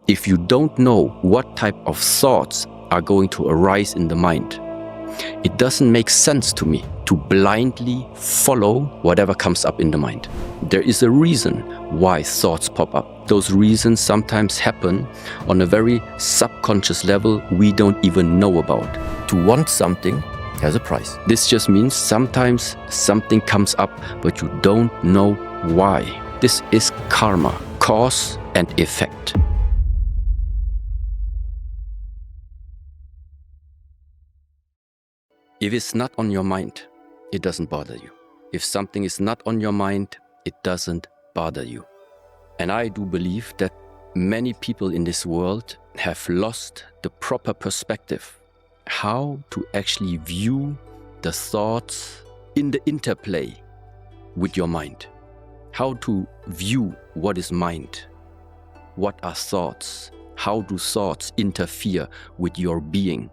If you don't know what type of thoughts are going to arise in the mind, it doesn't make sense to me to blindly follow whatever comes up in the mind. There is a reason why thoughts pop up. Those reasons sometimes happen on a very subconscious level we don't even know about. To want something has a price. This just means sometimes something comes up, but you don't know why. This is karma, cause and effect. If it's not on your mind, it doesn't bother you. If something is not on your mind, it doesn't bother you. And I do believe that many people in this world have lost the proper perspective, how to actually view the thoughts in the interplay with your mind. How to view what is mind, what are thoughts, how do thoughts interfere with your being,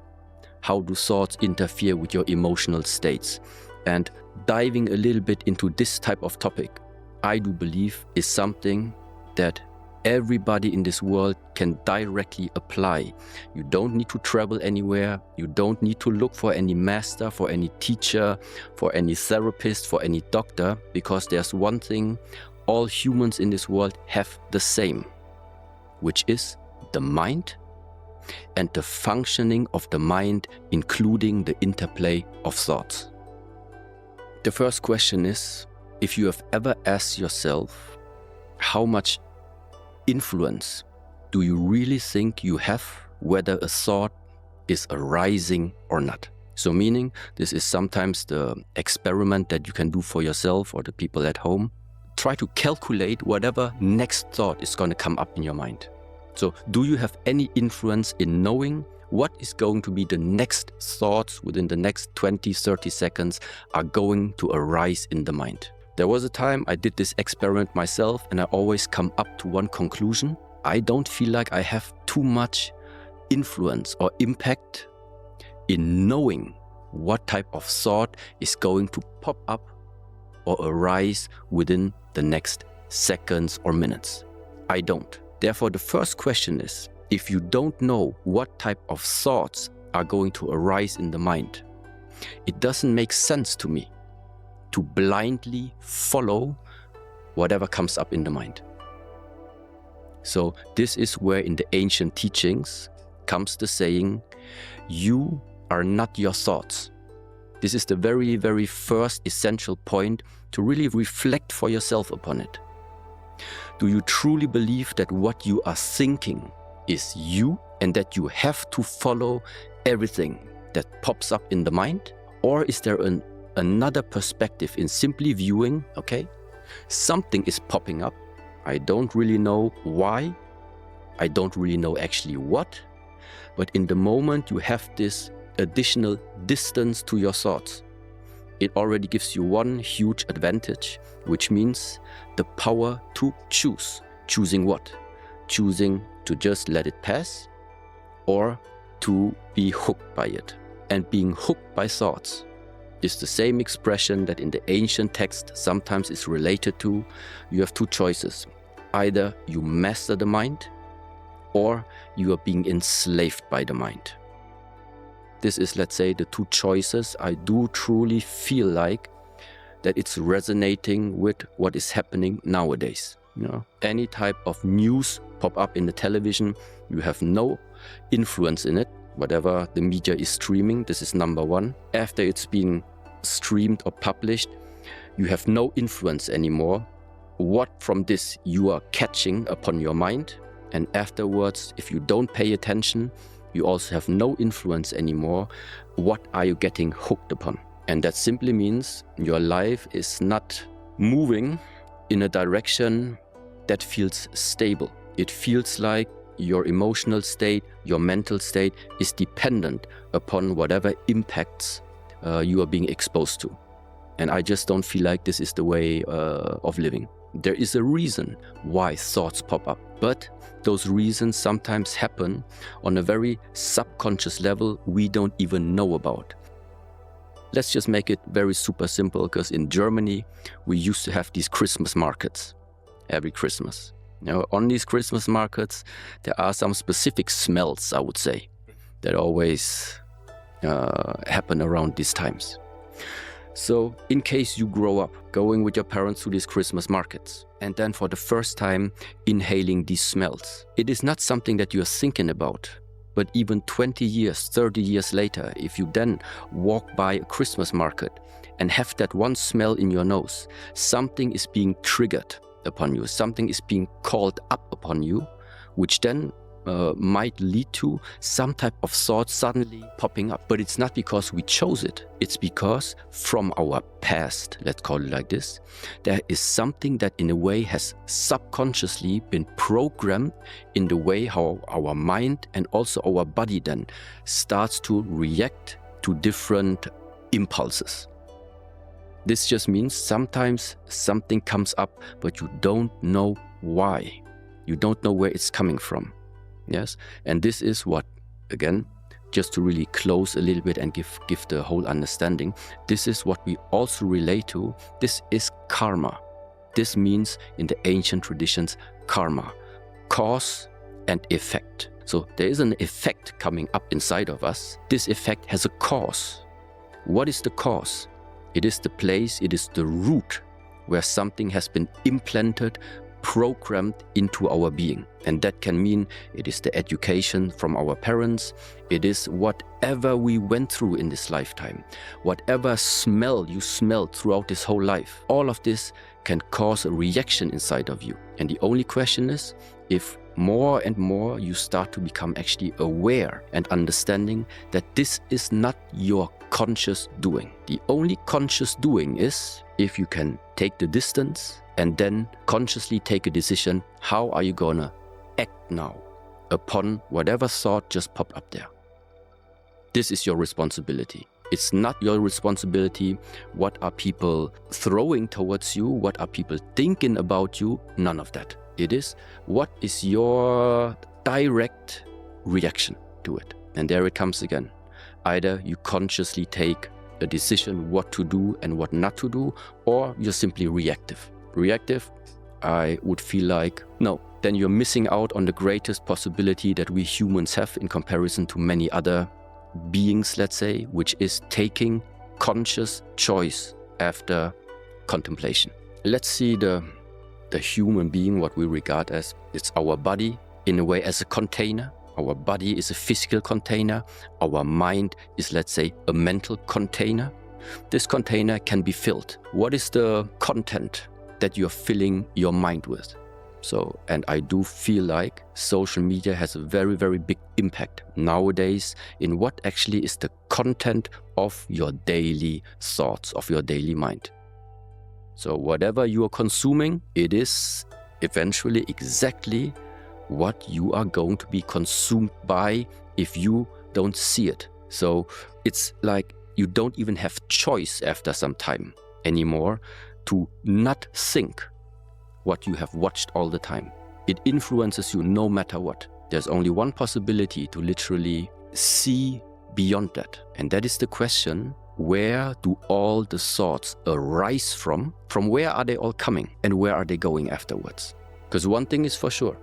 how do thoughts interfere with your emotional states. And diving a little bit into this type of topic, I do believe is something that everybody in this world can directly apply. You don't need to travel anywhere. You don't need to look for any master, for any teacher, for any therapist, for any doctor, because there's one thing all humans in this world have the same, which is the mind and the functioning of the mind, including the interplay of thoughts. The first question is, if you have ever asked yourself, how much influence do you really think you have whether a thought is arising or not? So meaning, this is sometimes the experiment that you can do for yourself or the people at home. Try to calculate whatever next thought is going to come up in your mind. So do you have any influence in knowing what is going to be the next thoughts within the next 20, 30 seconds are going to arise in the mind? There was a time I did this experiment myself and I always come up to one conclusion. I don't feel like I have too much influence or impact in knowing what type of thought is going to pop up or arise within the next seconds or minutes. I don't. Therefore, the first question is, if you don't know what type of thoughts are going to arise in the mind, it doesn't make sense to me to blindly follow whatever comes up in the mind. So this is where in the ancient teachings comes the saying, you are not your thoughts. This is the very, very first essential point to really reflect for yourself upon it. Do you truly believe that what you are thinking is you and that you have to follow everything that pops up in the mind? Or is there another perspective in simply viewing, okay, something is popping up. I don't really know why. I don't really know actually what. But in the moment you have this additional distance to your thoughts, it already gives you one huge advantage, which means the power to choose. Choosing what? Choosing to just let it pass or to be hooked by it. And being hooked by thoughts is the same expression that in the ancient text sometimes is related to. You have two choices. Either you master the mind or you are being enslaved by the mind. This is, let's say, the two choices. I do truly feel like that it's resonating with what is happening nowadays. You know, any type of news pop up in the television, you have no influence in it. Whatever the media is streaming, this is number one. After it's been streamed or published, you have no influence anymore. What from this you are catching upon your mind. And afterwards, if you don't pay attention, you also have no influence anymore. What are you getting hooked upon? And that simply means your life is not moving in a direction that feels stable. It feels like your emotional state, your mental state is dependent upon whatever impacts you are being exposed to. And I just don't feel like this is the way of living. There is a reason why thoughts pop up, but those reasons sometimes happen on a very subconscious level we don't even know about. Let's just make it very super simple, because in Germany we used to have these Christmas markets every Christmas. On these Christmas markets, there are some specific smells, I would say, that always happen around these times. So in case you grow up going with your parents to these Christmas markets and then for the first time inhaling these smells, it is not something that you're thinking about. But even 20 years, 30 years later, if you then walk by a Christmas market and have that one smell in your nose, something is being triggered upon you, something is being called up upon you, which then might lead to some type of thought suddenly popping up. But it's not because we chose it. It's because from our past, let's call it like this, there is something that in a way has subconsciously been programmed in the way how our mind and also our body then starts to react to different impulses. This just means sometimes something comes up, but you don't know why. You don't know where it's coming from. Yes, and this is what, again, just to really close a little bit and give the whole understanding, this is what we also relate to. This is karma. This means in the ancient traditions, karma, cause and effect. So there is an effect coming up inside of us. This effect has a cause. What is the cause? It is the place, it is the root where something has been implanted, programmed into our being. And that can mean it is the education from our parents, it is whatever we went through in this lifetime, whatever smell you smelled throughout this whole life. All of this can cause a reaction inside of you. And the only question is, if more and more you start to become actually aware and understanding that this is not your conscious doing. The only conscious doing is if you can take the distance and then consciously take a decision, how are you gonna act now upon whatever thought just popped up there. This is your responsibility. It's not your responsibility what are people throwing towards you, what are people thinking about you, none of that. It is what is your direct reaction to it. And there it comes again. Either you consciously take a decision what to do and what not to do, or you're simply reactive. Reactive, I would feel like, no, then you're missing out on the greatest possibility that we humans have in comparison to many other beings, let's say, which is taking conscious choice after contemplation. Let's see the human being, what we regard as, it's our body in a way as a container. Our body is a physical container. Our mind is, let's say, a mental container. This container can be filled. What is the content that you're filling your mind with? So, and I do feel like social media has a very, very big impact nowadays in what actually is the content of your daily thoughts, of your daily mind. So whatever you are consuming, it is eventually exactly what you are going to be consumed by if you don't see it. So it's like you don't even have choice after some time anymore to not think what you have watched all the time. It influences you no matter what. There's only one possibility to literally see beyond that. And that is the question, where do all the thoughts arise from? From where are they all coming? And where are they going afterwards? Because one thing is for sure,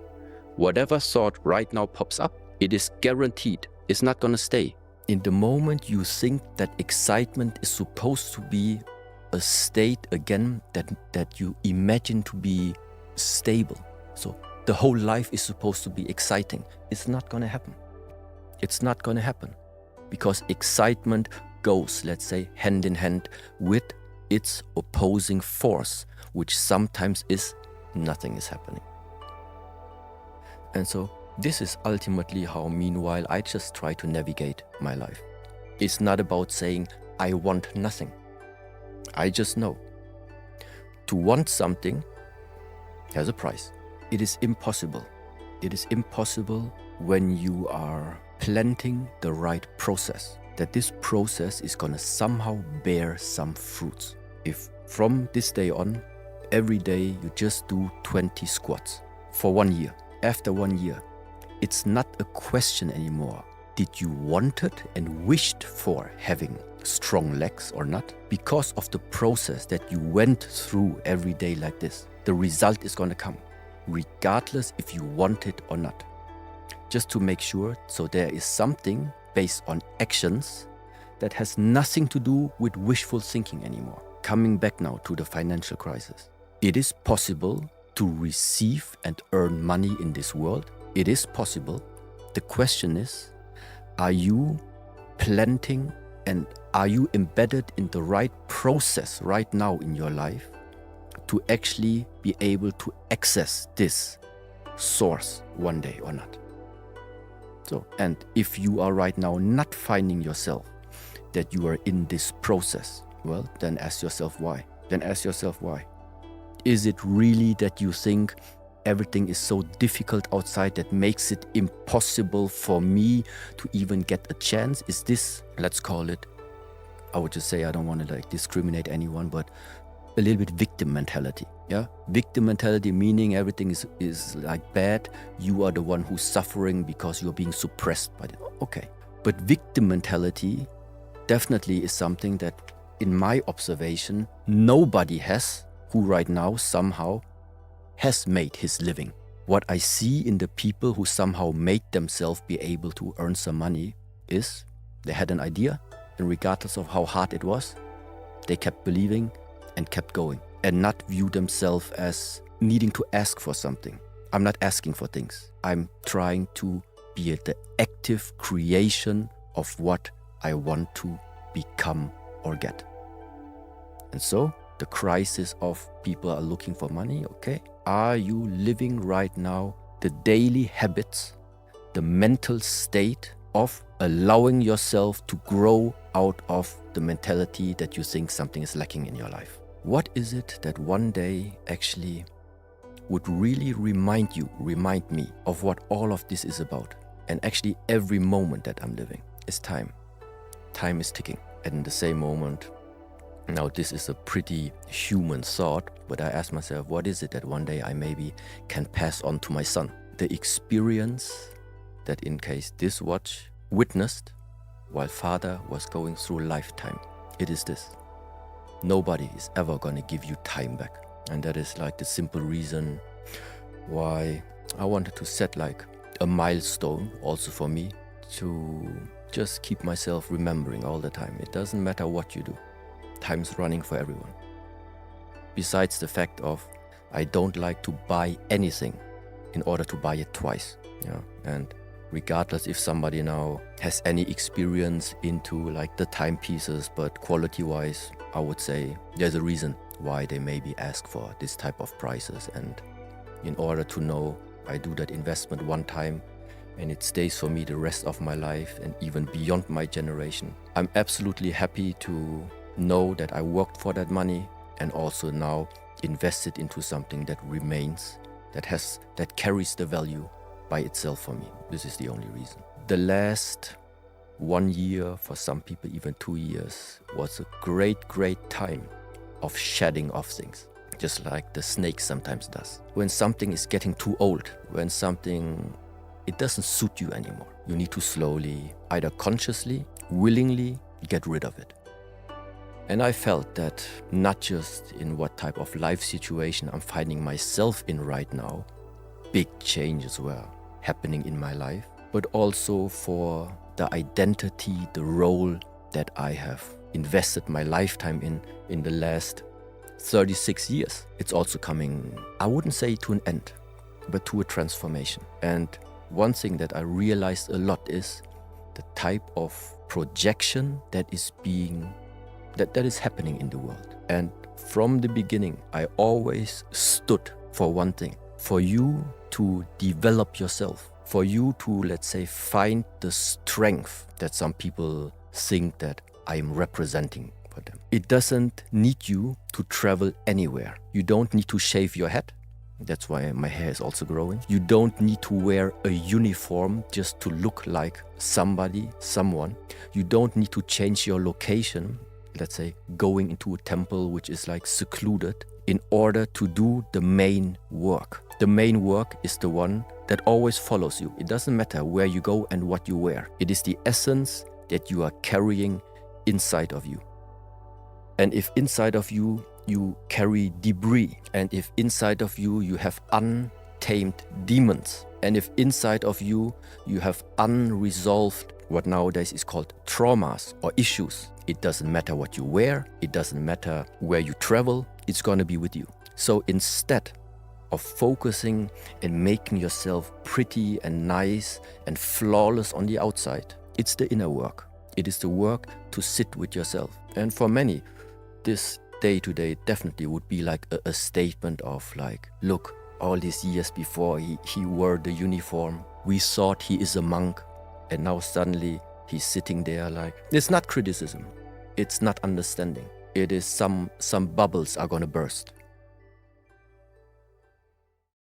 whatever thought right now pops up, it is guaranteed it's not going to stay. In the moment you think that excitement is supposed to be a state again that you imagine to be stable. So the whole life is supposed to be exciting. It's not going to happen. It's not going to happen because excitement goes, let's say, hand in hand with its opposing force, which sometimes is nothing is happening. And so this is ultimately how, meanwhile, I just try to navigate my life. It's not about saying, I want nothing. I just know. To want something has a price. It is impossible. It is impossible when you are planting the right process, that this process is going to somehow bear some fruits. If from this day on, every day you just do 20 squats for 1 year, after 1 year, it's not a question anymore. Did you want it and wished for having strong legs or not? Because of the process that you went through every day like this, the result is going to come. regardless if you want it or not. Just to make sure, so there is something based on actions that has nothing to do with wishful thinking anymore. Coming back now to the financial crisis. It is possible to receive and earn money in this world. It is possible. The question is, are you planting and are you embedded in the right process right now in your life to actually be able to access this source one day or not? So, and if you are right now not finding yourself that you are in this process, well, then ask yourself why. Is it really that you think everything is so difficult outside that makes it impossible for me to even get a chance? Is this, let's call it, I would just say, I don't want to discriminate anyone, but a little bit victim mentality. Yeah, victim mentality, meaning everything is bad. You are the one who's suffering because you're being suppressed by it. Okay, but victim mentality definitely is something that, in my observation, nobody has who right now somehow has made his living. What I see in the people who somehow made themselves be able to earn some money is they had an idea, and regardless of how hard it was, they kept believing and kept going, and not view themselves as needing to ask for something. I'm not asking for things. I'm trying to be at the active creation of what I want to become or get. And so the crisis of people are looking for money, okay? Are you living right now the daily habits, the mental state of allowing yourself to grow out of the mentality that you think something is lacking in your life? What is it that one day actually would really remind me of what all of this is about? And actually every moment that I'm living is time. Time is ticking. And in the same moment, now this is a pretty human thought, but I ask myself, what is it that one day I maybe can pass on to my son? The experience that in case this watch witnessed while father was going through lifetime. It is this. Nobody is ever going to give you time back. And that is the simple reason why I wanted to set a milestone also for me to just keep myself remembering all the time. It doesn't matter what you do. Time's running for everyone. Besides the fact of I don't like to buy anything in order to buy it twice. Yeah. And regardless if somebody now has any experience into the timepieces, but quality-wise, I would say there's a reason why they maybe ask for this type of prices. And in order to know I do that investment one time and it stays for me the rest of my life and even beyond my generation, I'm absolutely happy to know that I worked for that money and also now invested into something that remains, that carries the value by itself for me. This is the only reason. The last 1 year, for some people even 2 years, was a great time of shedding off things, just like the snake sometimes does. When something is getting too old, when it doesn't suit you anymore, you need to slowly, either consciously, willingly get rid of it. And I felt that not just in what type of life situation I'm finding myself in right now, big changes were happening in my life, but also for the identity, the role that I have invested my lifetime in the last 36 years. It's also coming, I wouldn't say to an end, but to a transformation. And one thing that I realized a lot is the type of projection that is happening in the world. And from the beginning, I always stood for one thing, for you to develop yourself, for you to, let's say, find the strength that some people think that I'm representing for them. It doesn't need you to travel anywhere. You don't need to shave your head. That's why my hair is also growing. You don't need to wear a uniform just to look like someone. You don't need to change your location, let's say going into a temple which is secluded, in order to do the main work. The main work is the one that always follows you. It doesn't matter where you go and what you wear. It is the essence that you are carrying inside of you. And if inside of you carry debris, and if inside of you have untamed demons. And if inside of you, you have unresolved, what nowadays is called traumas or issues, it doesn't matter what you wear, it doesn't matter where you travel, it's gonna be with you. So instead of focusing and making yourself pretty and nice and flawless on the outside, it's the inner work. It is the work to sit with yourself. And for many, this day-to-day definitely would be like a statement of like, look, all these years before he wore the uniform, we thought he is a monk, and now suddenly he's sitting there like, it's not criticism, it's not understanding. It is some bubbles are gonna burst.